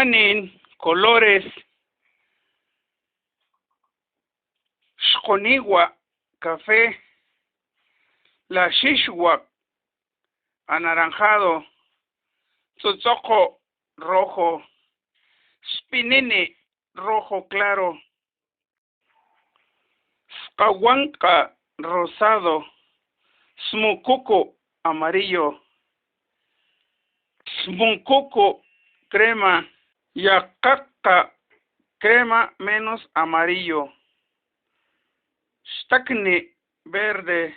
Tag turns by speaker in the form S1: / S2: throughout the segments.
S1: Manin, colores, Xconigua, café, la Xixhuac, anaranjado, Tzotzoco, rojo, Spinini, rojo claro, Scahuanca, rosado, Smucuco, amarillo, Smuncuco, crema, Yacaca, crema menos amarillo, Stacni, verde,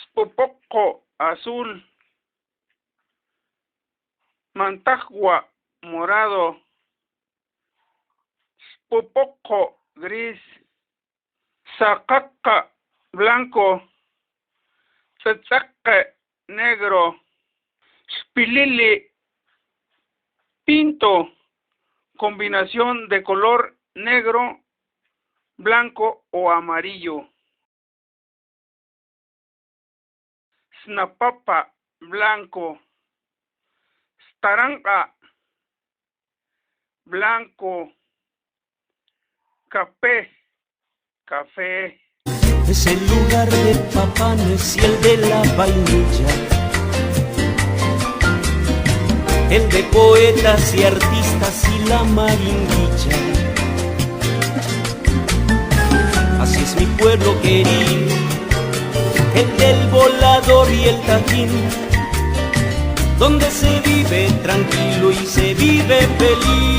S1: Spopoco, azul, Mantagua, morado, Spopoco, gris, Zacaca, blanco, Tzetzaque, negro, Spilili, pinto, combinación de color negro, blanco o amarillo. Snapapa, blanco. Staranga, blanco. Café, café.
S2: Es el lugar de papanes y el de la vainilla, el de poetas y artistas y la maringuilla. Así es mi pueblo querido, el del volador y el tajín, donde se vive tranquilo y se vive feliz.